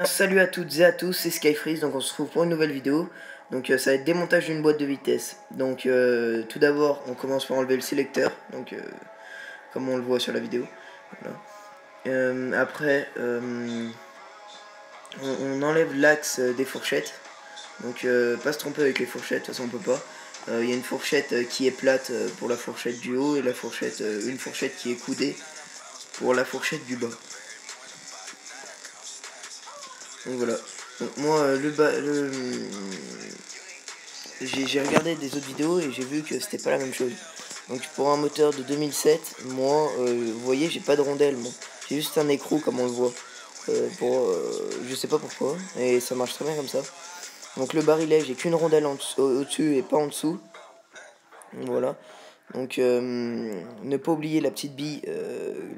Salut à toutes et à tous, c'est Skyfreeze, donc on se retrouve pour une nouvelle vidéo. Donc ça va être démontage d'une boîte de vitesse. Donc tout d'abord on commence par enlever le sélecteur, donc comme on le voit sur la vidéo. Voilà. Après on enlève l'axe des fourchettes. Donc pas se tromper avec les fourchettes, de toute façon on peut pas. Il y a une fourchette qui est plate pour la fourchette du haut et la fourchette, une fourchette qui est coudée pour la fourchette du bas. Donc voilà. Donc moi j'ai regardé des autres vidéos et j'ai vu que c'était pas la même chose. Donc pour un moteur de 2007, moi vous voyez j'ai pas de rondelle, moi. J'ai juste un écrou comme on le voit. Je sais pas pourquoi et ça marche très bien comme ça. Donc le barillet j'ai qu'une rondelle au-dessus et pas en dessous. Voilà. Donc ne pas oublier la petite bille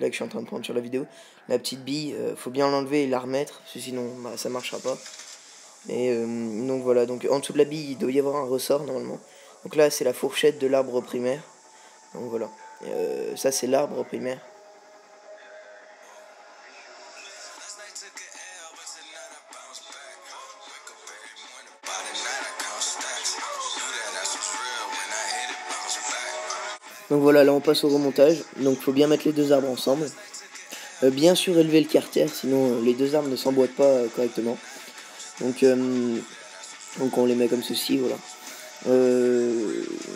là que je suis en train de prendre sur la vidéo. La petite bille, faut bien l'enlever et la remettre, parce que sinon bah, ça marchera pas. Et donc voilà, donc en dessous de la bille il doit y avoir un ressort normalement. Donc là c'est la fourchette de l'arbre primaire. Donc voilà, ça c'est l'arbre primaire. Donc voilà, là on passe au remontage. Donc faut bien mettre les deux arbres ensemble. Bien surélever le carter, sinon les deux arbres ne s'emboîtent pas correctement. Donc on les met comme ceci, voilà.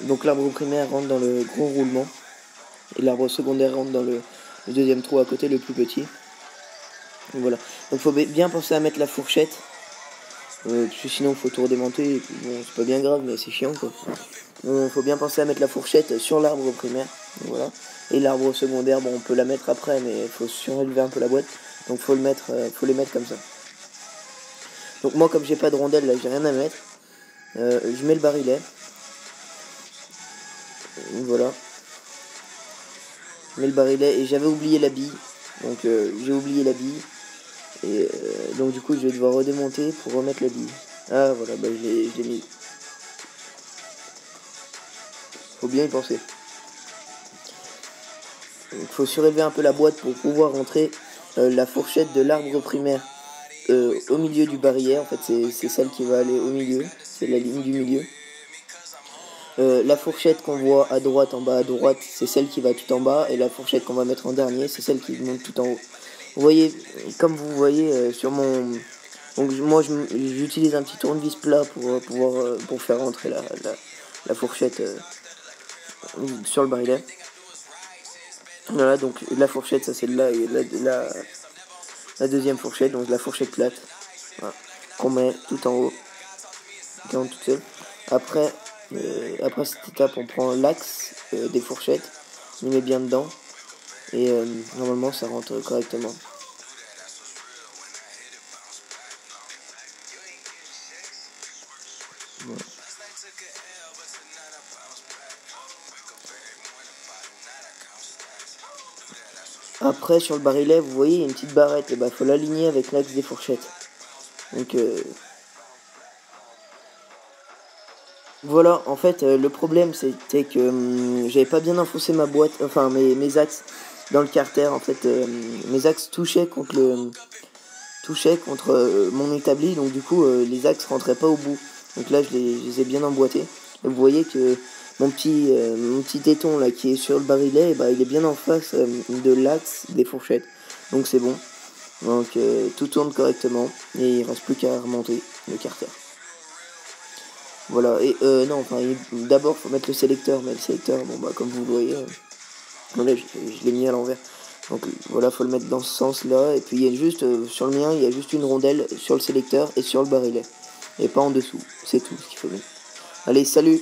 Donc l'arbre primaire rentre dans le gros roulement. Et l'arbre secondaire rentre dans le deuxième trou à côté, le plus petit. Donc voilà. Donc faut bien penser à mettre la fourchette. Parce que sinon faut tout redémonter. Et puis, bon, c'est pas bien grave, mais c'est chiant quoi. Faut bien penser à mettre la fourchette sur l'arbre primaire. Donc, voilà. Et l'arbre secondaire, bon on peut la mettre après, mais il faut surélever un peu la boîte. Donc faut les mettre comme ça. Donc moi comme j'ai pas de rondelle là, j'ai rien à mettre. Je mets le barillet. Voilà. Je mets le barillet et j'avais oublié la bille. Donc j'ai oublié la bille. Et donc du coup je vais devoir redémonter pour remettre la bille. Ah voilà, bah je l'ai mis. Faut bien y penser. Il faut surélever un peu la boîte pour pouvoir rentrer la fourchette de l'arbre primaire au milieu du barillet. En fait c'est celle qui va aller au milieu. C'est la ligne du milieu. La fourchette qu'on voit à droite, en bas à droite, c'est celle qui va tout en bas. Et la fourchette qu'on va mettre en dernier, c'est celle qui monte tout en haut. Vous voyez, comme vous voyez sur mon... Donc moi j'utilise un petit tournevis plat pour faire rentrer la fourchette sur le barillet. Voilà, donc la fourchette, ça c'est la deuxième fourchette, donc la fourchette plate. Voilà, qu'on met tout en haut, qui rentre toute seule. Après cette étape, on prend l'axe des fourchettes, on les met bien dedans, et normalement ça rentre correctement. Voilà. Après sur le barillet, vous voyez, il y a une petite barrette, et bah faut l'aligner avec l'axe des fourchettes. Donc voilà, en fait le problème c'était que j'avais pas bien enfoncé ma boîte, enfin mes axes dans le carter. En fait mes axes touchaient contre mon établi, donc du coup les axes rentraient pas au bout. Donc là je les ai bien emboîtés. Et vous voyez que mon petit téton là qui est sur le barillet, et bah, il est bien en face de l'axe des fourchettes. Donc c'est bon. Donc tout tourne correctement et il reste plus qu'à remonter le carter. Voilà, et non, enfin d'abord faut mettre le sélecteur, mais le sélecteur, bon bah comme vous le voyez, voilà, je l'ai mis à l'envers. Donc voilà, faut le mettre dans ce sens là, et puis il y a juste, sur le mien, il y a juste une rondelle sur le sélecteur et sur le barillet. Et pas en dessous, c'est tout ce qu'il faut mettre. Allez, salut!